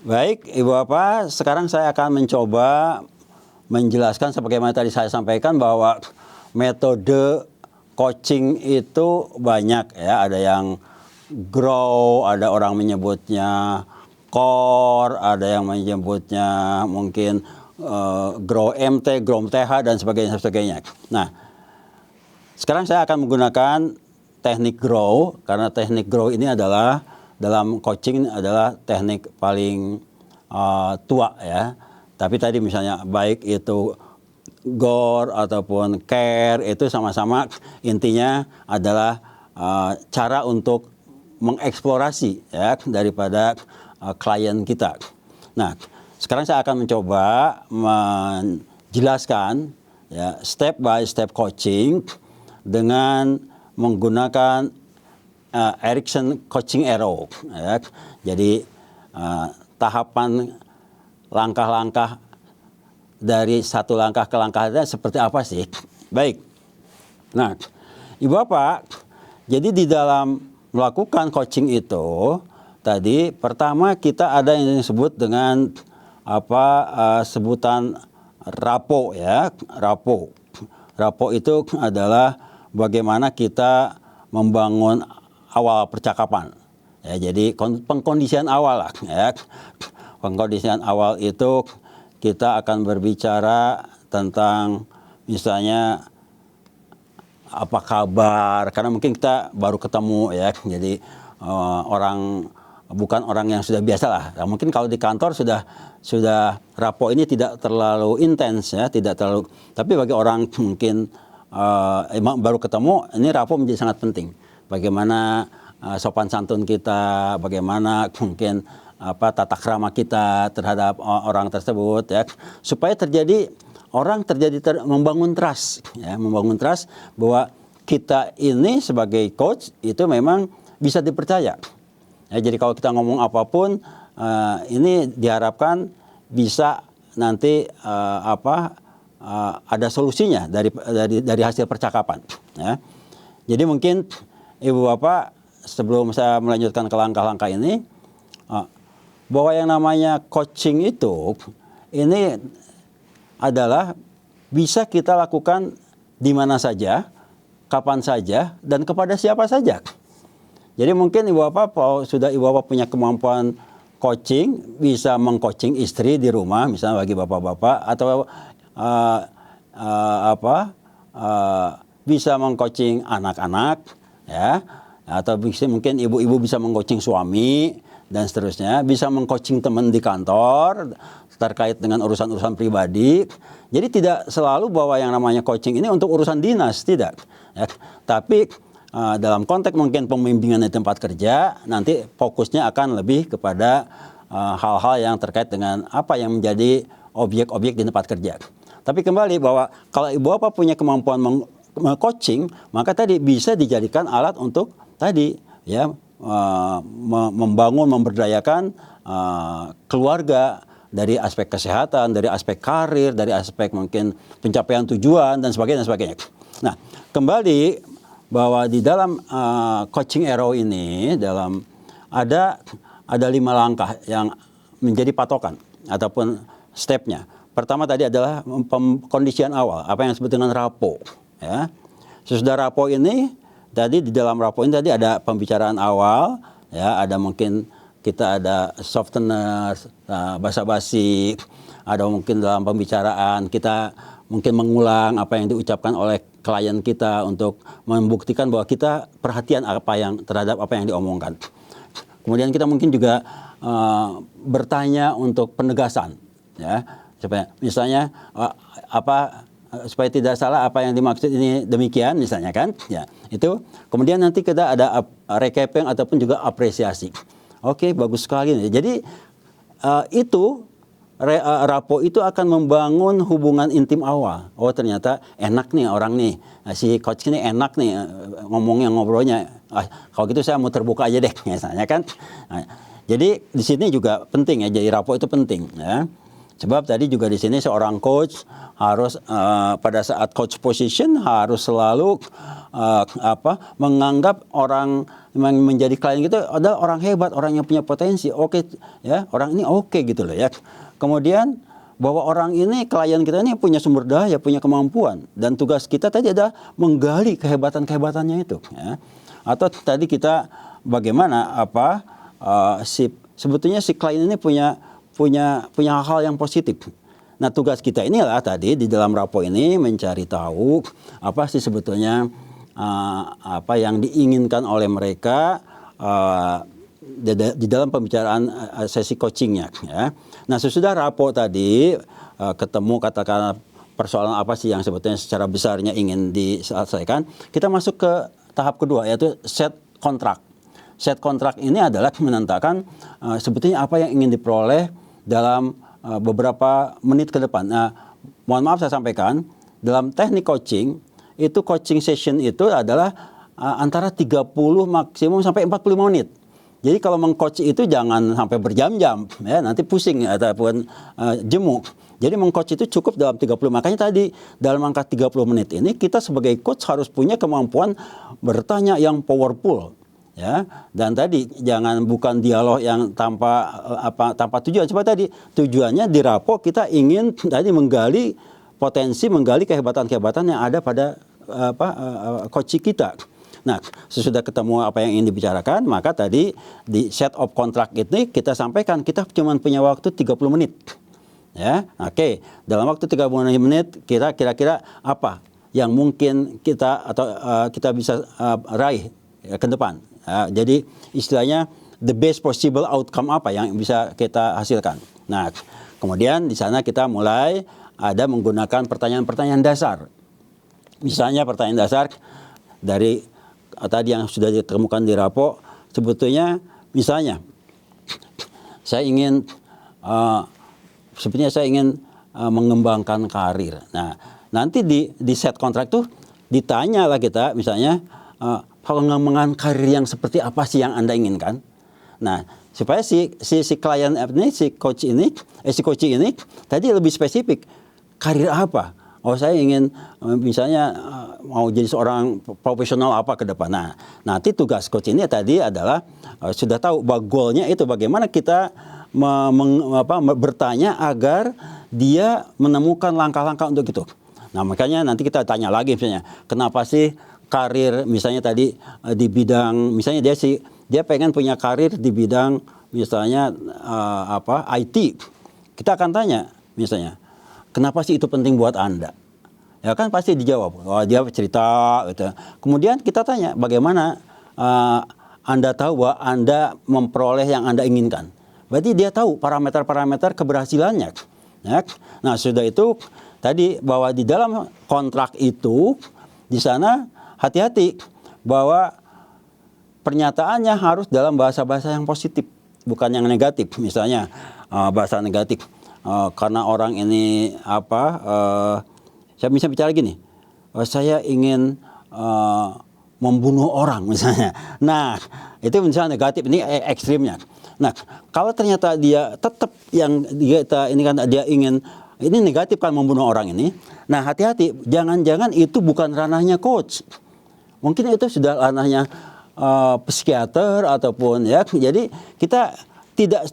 Baik, Ibu Bapak, sekarang saya akan mencoba menjelaskan sebagaimana tadi saya sampaikan bahwa metode coaching itu banyak ya, ada yang grow, ada orang menyebutnya core, ada yang menyebutnya mungkin grow MT, grow TH dan sebagainya. Nah, sekarang saya akan menggunakan teknik grow karena teknik grow ini adalah dalam coaching adalah teknik paling tua ya. Tapi tadi misalnya baik itu gore ataupun care itu sama-sama intinya adalah cara untuk mengeksplorasi ya daripada klien kita. Nah, sekarang saya akan mencoba menjelaskan ya step by step coaching dengan menggunakan Erikson coaching arrow ya. Jadi tahapan langkah-langkah dari satu langkah ke langkah lainnya seperti apa sih? Baik. Nah, Ibu Bapak, jadi di dalam melakukan coaching itu tadi pertama kita ada yang disebut dengan sebutan RAPO ya, RAPO. RAPO itu adalah bagaimana kita membangun awal percakapan. Ya, jadi pengkondisian awal lah ya. Pengkondisian awal itu kita akan berbicara tentang misalnya apa kabar, karena mungkin kita baru ketemu ya. Jadi bukan orang yang sudah biasa lah. Nah, mungkin kalau di kantor sudah rapo ini tidak terlalu intens ya, tidak terlalu. Tapi bagi orang mungkin baru ketemu, ini rapo menjadi sangat penting. Bagaimana sopan santun kita, bagaimana mungkin tata krama kita terhadap orang tersebut ya, supaya membangun trust ya, membangun trust bahwa kita ini sebagai coach itu memang bisa dipercaya. Ya, jadi kalau kita ngomong apapun ini diharapkan bisa nanti ada solusinya dari hasil percakapan ya. Jadi mungkin Ibu Bapak sebelum saya melanjutkan ke langkah-langkah ini bahwa yang namanya coaching itu ini adalah bisa kita lakukan di mana saja, kapan saja, dan kepada siapa saja. Jadi mungkin Ibu Bapak kalau sudah Ibu Bapak punya kemampuan coaching, bisa mengcoaching istri di rumah, misalnya bagi bapak-bapak, atau bisa mengcoaching anak-anak, ya, atau mungkin ibu-ibu bisa mengcoaching suami dan seterusnya, bisa mengcoaching teman di kantor terkait dengan urusan-urusan pribadi. Jadi tidak selalu bahwa yang namanya coaching ini untuk urusan dinas, tidak. Ya. Tapi dalam konteks mungkin pembimbingan di tempat kerja, nanti fokusnya akan lebih kepada hal-hal yang terkait dengan apa yang menjadi objek-objek di tempat kerja. Tapi kembali bahwa kalau Ibu Bapak punya kemampuan coaching, maka tadi bisa dijadikan alat untuk tadi ya membangun, memberdayakan keluarga dari aspek kesehatan, dari aspek karir, dari aspek mungkin pencapaian tujuan dan sebagainya. Nah, kembali bahwa di dalam coaching arrow ini ada 5 langkah yang menjadi patokan ataupun stepnya. Pertama tadi adalah kondisian awal, apa yang disebut dengan rapo. Ya. Sesudah rapo ini, tadi di dalam rapo ini tadi ada pembicaraan awal, ya, ada mungkin kita ada softener, basa-basi, ada mungkin dalam pembicaraan kita mungkin mengulang apa yang diucapkan oleh klien kita untuk membuktikan bahwa kita perhatian terhadap apa yang diomongkan. Kemudian kita mungkin juga bertanya untuk penegasan, ya. Supaya misalnya supaya tidak salah apa yang dimaksud ini demikian misalnya kan ya, itu kemudian nanti kita ada recapping ataupun juga apresiasi. Oke, bagus sekali nih. Jadi rapo itu akan membangun hubungan intim awal. Oh, ternyata enak nih orang nih, si coach ini enak nih ngobrolnya. Kalau gitu saya mau terbuka aja deh misalnya kan. Jadi di sini juga penting ya, jadi rapo itu penting ya. Sebab tadi juga di sini seorang coach harus pada saat coach position harus selalu menganggap orang memang menjadi klien kita adalah orang hebat, orang yang punya potensi. Oke, ya, orang ini oke gitu loh ya. Kemudian bahwa orang ini, klien kita ini punya sumber daya, punya kemampuan, dan tugas kita tadi adalah menggali kehebatan-kehebatannya itu, ya. Atau tadi kita bagaimana sebetulnya si klien ini punya hal yang positif. Nah, tugas kita inilah tadi di dalam rapor ini mencari tahu apa sih sebetulnya apa yang diinginkan oleh mereka di dalam pembicaraan sesi coachingnya, ya. Nah, sesudah rapor tadi ketemu katakan persoalan apa sih yang sebetulnya secara besarnya ingin diselesaikan, kita masuk ke tahap kedua, yaitu set kontrak. Set kontrak ini adalah menentukan sebetulnya apa yang ingin diperoleh dalam beberapa menit ke depan. Nah, mohon maaf saya sampaikan, dalam teknik coaching, itu coaching session itu adalah antara 30 maksimum sampai 45 menit. Jadi kalau mengcoach itu jangan sampai berjam-jam, ya, nanti pusing ataupun jemu. Jadi mengcoach itu cukup dalam 30. Makanya tadi dalam angka 30 menit ini kita sebagai coach harus punya kemampuan bertanya yang powerful. Ya, dan tadi jangan bukan dialog yang tanpa tujuan. Coba tadi tujuannya di rapor kita ingin tadi menggali kehebatan-kehebatan yang ada pada coach kita. Nah, sesudah ketemu apa yang ingin dibicarakan, maka tadi di set of contract ini kita sampaikan kita cuma punya waktu 30 menit. Ya, oke. Dalam waktu 30 menit kira-kira apa yang mungkin kita bisa raih ke depan. Jadi istilahnya the best possible outcome apa yang bisa kita hasilkan. Nah, kemudian di sana kita mulai ada menggunakan pertanyaan-pertanyaan dasar. Misalnya pertanyaan dasar dari tadi yang sudah ditemukan di rapor, sebetulnya misalnya saya ingin mengembangkan karir. Nah, nanti di set kontrak tuh ditanya lah kita misalnya pengembangan karir yang seperti apa sih yang Anda inginkan. Nah, supaya si klien ini, si coach ini tadi lebih spesifik. Karir apa? Oh, saya ingin misalnya mau jadi seorang profesional apa ke depan. Nah, nanti tugas coach ini tadi adalah sudah tahu bahwa goalnya itu bagaimana kita bertanya agar dia menemukan langkah-langkah untuk itu. Nah, makanya nanti kita tanya lagi misalnya, kenapa sih karir misalnya tadi di bidang misalnya dia pengen punya karir di bidang misalnya IT. Kita akan tanya misalnya, kenapa sih itu penting buat Anda? Ya kan pasti dijawab. Oh, dia cerita gitu. Kemudian kita tanya, bagaimana Anda tahu bahwa Anda memperoleh yang Anda inginkan? Berarti dia tahu parameter-parameter keberhasilannya. Ya. Nah, sudah itu tadi bahwa di dalam kontrak itu di sana hati-hati bahwa pernyataannya harus dalam bahasa-bahasa yang positif, bukan yang negatif. Misalnya bahasa negatif, karena orang ini saya bisa bicara gini, saya ingin membunuh orang misalnya. Nah, itu misalnya negatif, ini ekstrimnya. Nah, kalau ternyata dia tetap yang dia ingin, ini negatif kan membunuh orang ini. Nah, hati-hati, jangan-jangan itu bukan ranahnya coach. Mungkin itu sudah ranahnya psikiater ataupun ya. Jadi kita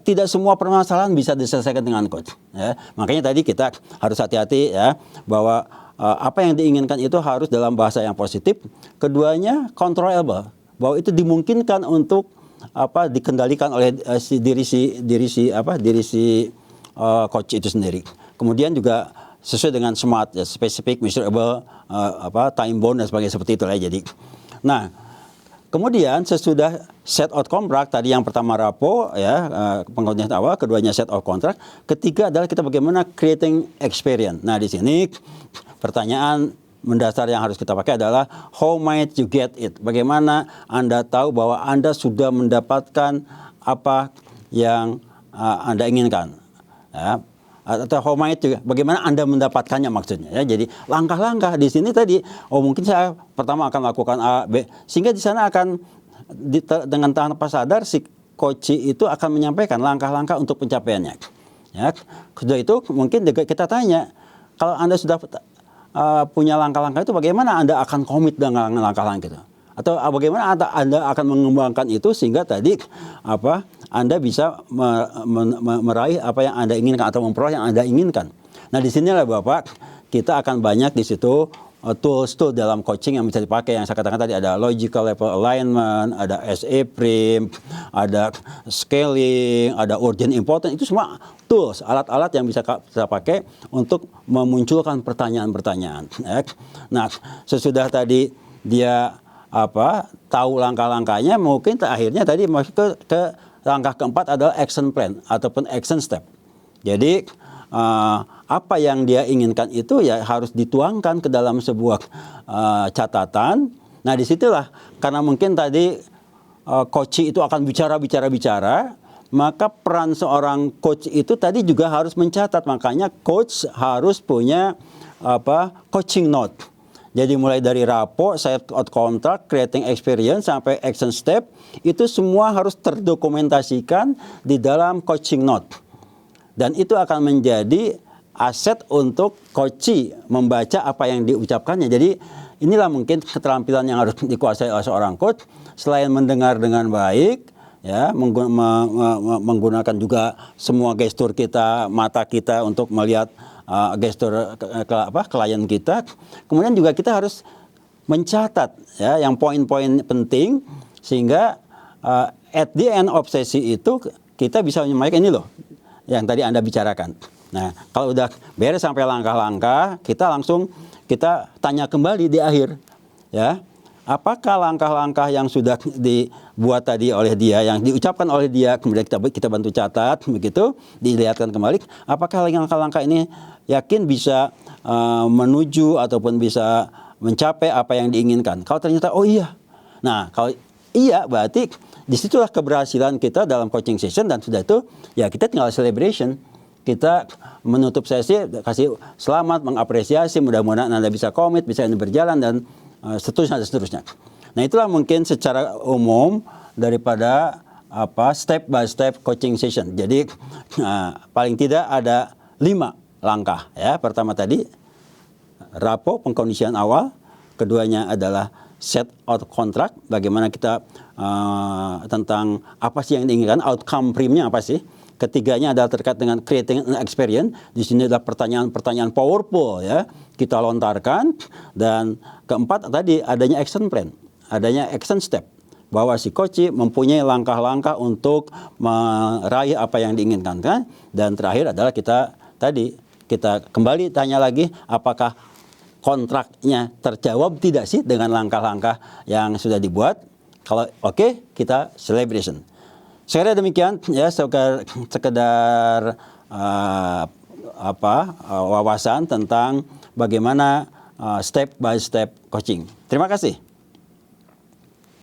tidak semua permasalahan bisa diselesaikan dengan coach. Ya. Makanya tadi kita harus hati-hati ya bahwa apa yang diinginkan itu harus dalam bahasa yang positif. Keduanya controllable, bahwa itu dimungkinkan untuk dikendalikan oleh diri si coach itu sendiri. Kemudian juga sesuai dengan SMART, ya, specific, measurable, time bound dan sebagainya seperti itu lah. Jadi, nah, kemudian sesudah set out contract tadi yang pertama rapor ya pengertian awal, keduanya set out contract, ketiga adalah kita bagaimana creating experience. Nah, di sini pertanyaan mendasar yang harus kita pakai adalah how might you get it? Bagaimana Anda tahu bahwa Anda sudah mendapatkan apa yang Anda inginkan? Ya. Atau how might you, bagaimana Anda mendapatkannya maksudnya ya. Jadi langkah-langkah di sini tadi, mungkin saya pertama akan lakukan A, B, sehingga di sana akan dengan tanpa sadar si coach itu akan menyampaikan langkah-langkah untuk pencapaiannya. Ya, sudah itu mungkin kita tanya, kalau Anda sudah punya langkah-langkah itu, bagaimana Anda akan komit dengan langkah-langkah itu? Atau bagaimana Anda akan mengembangkan itu sehingga tadi Anda bisa meraih apa yang Anda inginkan atau memperoleh yang Anda inginkan. Nah, di sinilah Bapak, kita akan banyak di situ tools dalam coaching yang bisa dipakai. Yang saya katakan tadi ada logical level alignment, ada SA Prim, ada scaling, ada urgent important. Itu semua tools, alat-alat yang bisa kita pakai untuk memunculkan pertanyaan-pertanyaan. Nah, sesudah tadi dia tahu langkah-langkahnya, mungkin akhirnya tadi masuk ke langkah keempat adalah action plan ataupun action step. Jadi apa yang dia inginkan itu ya harus dituangkan ke dalam sebuah catatan. Nah, disitulah karena mungkin tadi coach itu akan bicara, maka peran seorang coach itu tadi juga harus mencatat. Makanya coach harus punya coaching note. Jadi mulai dari rapport, set out contract, creating experience, sampai action step, itu semua harus terdokumentasikan di dalam coaching note. Dan itu akan menjadi aset untuk coach membaca apa yang diucapkannya. Jadi inilah mungkin keterampilan yang harus dikuasai oleh seorang coach. Selain mendengar dengan baik, ya, menggunakan juga semua gestur kita, mata kita untuk melihat gestur klien kita. Kemudian juga kita harus mencatat ya yang poin-poin penting sehingga at the end of sesi itu kita bisa menyampaikan ini loh yang tadi Anda bicarakan. Nah, kalau udah beres sampai langkah-langkah, kita tanya kembali di akhir ya. Apakah langkah-langkah yang sudah dibuat tadi oleh dia, yang diucapkan oleh dia, kemudian kita bantu catat, begitu, dilihatkan kembali, apakah langkah-langkah ini yakin bisa menuju ataupun bisa mencapai apa yang diinginkan? Kalau ternyata, oh iya. Nah, kalau iya, berarti disitulah keberhasilan kita dalam coaching session, dan sudah itu, ya kita tinggal celebration. Kita menutup sesi, kasih selamat, mengapresiasi, mudah-mudahan Anda bisa komit, bisa ini berjalan, dan seterusnya. Nah, itulah mungkin secara umum daripada step by step coaching session. Jadi paling tidak ada 5 langkah ya. Pertama tadi rapport, pengkondisian awal. Keduanya adalah set out contract, bagaimana kita tentang apa sih yang diinginkan, outcome primnya apa sih. Ketiganya adalah terkait dengan creating an experience. Di sini adalah pertanyaan powerful ya, kita lontarkan. Dan keempat tadi adanya action plan, adanya action step, bahwa si coach mempunyai langkah-langkah untuk meraih apa yang diinginkan kan. Dan terakhir adalah kita kembali tanya lagi, apakah kontraknya terjawab tidak sih dengan langkah-langkah yang sudah dibuat. Kalau oke, kita celebration. Saya demikian ya, sekedar wawasan tentang bagaimana step by step coaching. Terima kasih.